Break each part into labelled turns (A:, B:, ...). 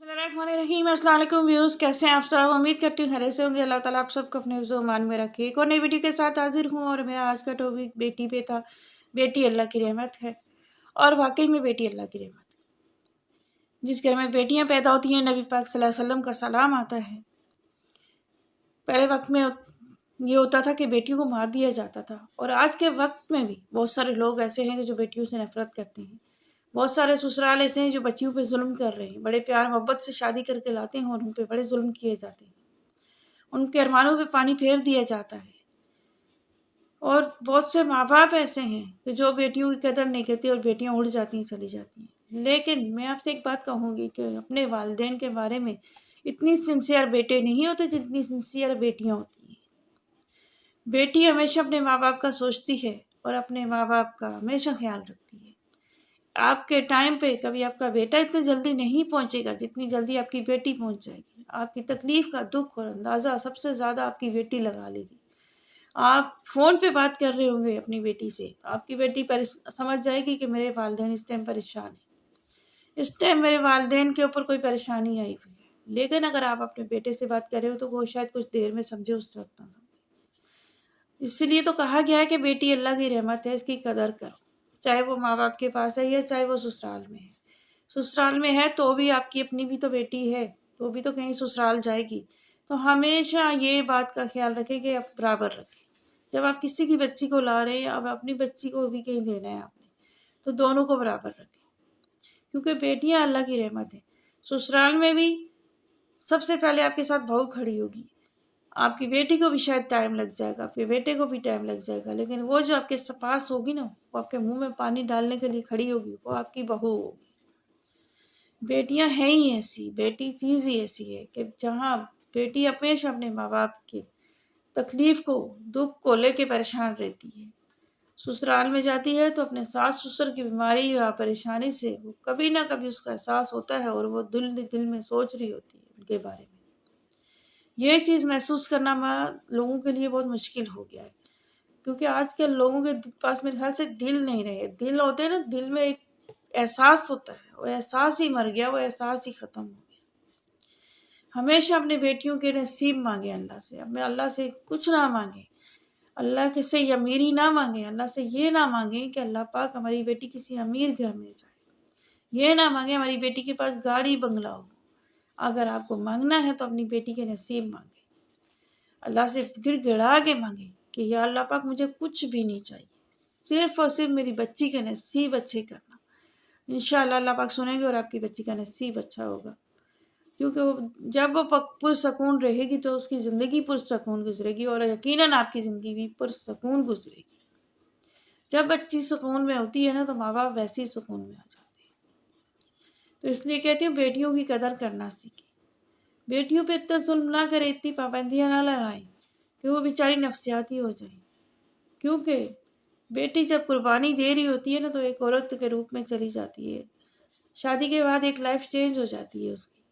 A: बिस्मिल्लाहिर्रहमानिर्रहीम। अस्सलाम वालेकुम व्यूज़, कैसे हैं आप सब? उम्मीद करती हूँ खैरियत से होंगे। अल्लाह ताला आप सबको अपने मान में रखे। एक और नई वीडियो के साथ हाजिर हूँ और मेरा आज का टॉपिक बेटी पे था। बेटी अल्लाह की रहमत है और वाकई में बेटी अल्लाह की रहमत है। जिस घर में बेटियाँ पैदा होती हैं, नबी पाक सल्लल्लाहु अलैहि वसल्लम का सलाम आता है। पहले वक्त में ये होता था कि बेटियों को मार दिया जाता था, और आज के वक्त में भी बहुत सारे लोग ऐसे हैं कि जो बेटियों से नफरत करते हैं। बहुत सारे ससुराल ऐसे हैं जो बच्चियों पे जुल्म कर रहे हैं, बड़े प्यार मोहब्बत से शादी करके लाते हैं और उन पे बड़े जुल्म किए जाते हैं, उनके अरमानों पे पानी फेर दिया जाता है। और बहुत से माँ बाप ऐसे हैं कि जो बेटियों की कदर नहीं करते और बेटियां उड़ जाती हैं, चली जाती हैं। लेकिन मैं आपसे एक बात कहूँगी कि अपने वालिदैन के बारे में इतनी सिंसियर बेटे नहीं होते जितनी सिंसियर बेटियाँ होती हैं। बेटी हमेशा अपने माँ बाप का सोचती है और अपने माँ बाप का हमेशा ख्याल रखती है। आपके टाइम पे कभी आपका बेटा इतनी जल्दी नहीं पहुंचेगा जितनी जल्दी आपकी बेटी पहुंच जाएगी। आपकी तकलीफ का दुख और अंदाज़ा सबसे ज़्यादा आपकी बेटी लगा लेगी। आप फ़ोन पे बात कर रहे होंगे अपनी बेटी से, तो आपकी बेटी समझ जाएगी कि मेरे वालिदैन इस टाइम परेशान हैं, इस टाइम मेरे वालिदैन के ऊपर कोई परेशानी आई हुई है। लेकिन अगर आप अपने बेटे से बात कर रहे हो तो वो शायद कुछ देर में समझे, उस वक्त ना समझे। इसलिए तो कहा गया है कि बेटी अल्लाह की रहमत है, इसकी कदर करो। चाहे वो माँ बाप के पास है या चाहे वो ससुराल में है। ससुराल में है तो भी आपकी अपनी भी तो बेटी है, तो भी तो कहीं ससुराल जाएगी। तो हमेशा ये बात का ख्याल रखें कि आप बराबर रखें। जब आप किसी की बच्ची को ला रहे हैं, अब अपनी बच्ची को भी कहीं देना है आपने, तो दोनों को बराबर रखें, क्योंकि बेटियां अल्लाह की रहमत है। ससुराल में भी सबसे पहले आपके साथ बहू खड़ी होगी। आपकी बेटी को भी शायद टाइम लग जाएगा, आपके बेटे को भी टाइम लग जाएगा, लेकिन वो जो आपके पास होगी ना, वो आपके मुंह में पानी डालने के लिए खड़ी होगी, वो आपकी बहू होगी। बेटियां हैं ही ऐसी, बेटी चीज़ ही ऐसी है कि जहाँ बेटी हमेशा अपने माँ बाप के तकलीफ को, दुख को लेके परेशान रहती है। ससुराल में जाती है तो अपने सास ससुर की बीमारी या परेशानी से वो कभी ना कभी उसका एहसास होता है और वो दिल दिल में सोच रही होती है उनके बारे में। ये चीज़ महसूस करना लोगों के लिए बहुत मुश्किल हो गया है, क्योंकि आज के लोगों के पास मेरे ख्याल से दिल नहीं रहे। दिल होते हैं ना, दिल में एक एहसास होता है, वो एहसास ही मर गया, वो एहसास ही ख़त्म हो गया। हमेशा अपने बेटियों के नसीब मांगे अल्लाह से, अपने अल्लाह से कुछ ना मांगे, अल्लाह के से अमीरी ना मांगे, अल्लाह से ये ना मांगे कि अल्लाह पाक हमारी बेटी किसी अमीर घर में जाए, ये ना मांगे हमारी बेटी के पास गाड़ी बंगला हो। अगर आपको मांगना है तो अपनी बेटी के नसीब मांगे, अल्लाह से गिड़गिड़ा के मांगे कि या अल्लाह पाक मुझे कुछ भी नहीं चाहिए, सिर्फ और सिर्फ मेरी बच्ची के नसीब अच्छे करना। इंशाअल्लाह अल्लाह पाक सुनेंगे और आपकी बच्ची का नसीब अच्छा होगा, क्योंकि वो जब वो पुरसकून रहेगी तो उसकी ज़िंदगी पुरसकून गुजरेगी और यकीनन आपकी ज़िंदगी भी पुरसकून गुजरेगी। जब बच्ची सुकून में होती है ना, तो माँ बाप वैसे ही सुकून में हो जाते हैं। तो इसलिए कहती हूँ बेटियों की कदर करना सीखें, बेटियों पे इतना जुल्म ना करें, इतनी पाबंदियाँ ना लगाएं कि वो बेचारी नफसियाती हो जाए। क्योंकि बेटी जब कुर्बानी दे रही होती है ना, तो एक औरत के रूप में चली जाती है। शादी के बाद एक लाइफ चेंज हो जाती है उसकी,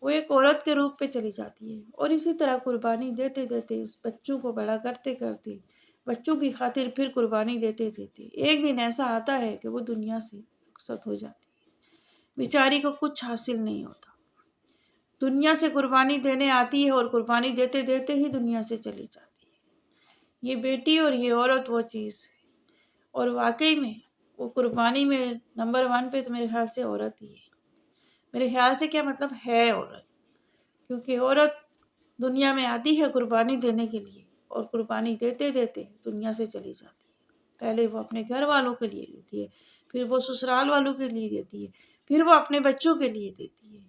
A: वो एक औरत के रूप में चली जाती है। और इसी तरह कुर्बानी देते देते, उस बच्चों को बड़ा करते करते, बच्चों की खातिर फिर कुर्बानी देते देते एक दिन ऐसा आता है कि वो दुनिया से रुखसत हो जाती है। बेचारी को कुछ हासिल नहीं होता, दुनिया से कुर्बानी देने आती है और कुर्बानी देते देते ही दुनिया से चली जाती है। ये बेटी और ये औरत वो चीज़ है। और वाकई में वो कुर्बानी में नंबर 1 पे तो मेरे ख्याल से औरत ही है। मेरे ख्याल से क्या मतलब है औरत, क्योंकि औरत दुनिया में आती है कुर्बानी देने के लिए और कुर्बानी देते देते दुनिया से चली जाती है। पहले वो अपने घर वालों के लिए देती है, फिर वो ससुराल वालों के लिए देती है, फिर वो अपने बच्चों के लिए देती है,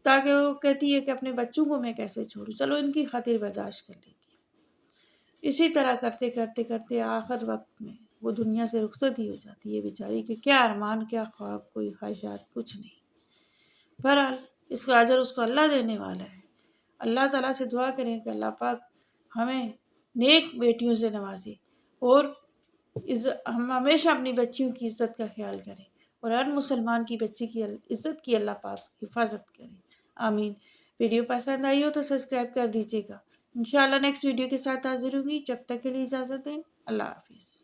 A: ताकि वो कहती है कि अपने बच्चों को मैं कैसे छोड़ूं, चलो इनकी खातिर बर्दाश्त कर लेती हूँ। इसी तरह करते करते करते आखिर वक्त में वो दुनिया से रुखसत ही हो जाती है बेचारी के। क्या अरमान, क्या ख्वाब, कोई ख्वाहिशात, कुछ नहीं। बहरहाल इसका अजर उसको अल्लाह देने वाला है। अल्लाह ताला से दुआ करें कि अल्लाह पाक हमें नेक बेटियों से नवाजे और हम हमेशा अपनी बच्चियों की इज़्ज़त का ख्याल करें और हर मुसलमान की बच्ची की इज़्ज़त की अल्लाह पाक हिफाजत करें। आमीन। वीडियो पसंद आई हो तो सब्सक्राइब कर दीजिएगा। इंशाअल्लाह नेक्स्ट वीडियो के साथ हाजिर होंगी। जब तक के लिए इजाज़त दें। अल्लाह हाफिज़।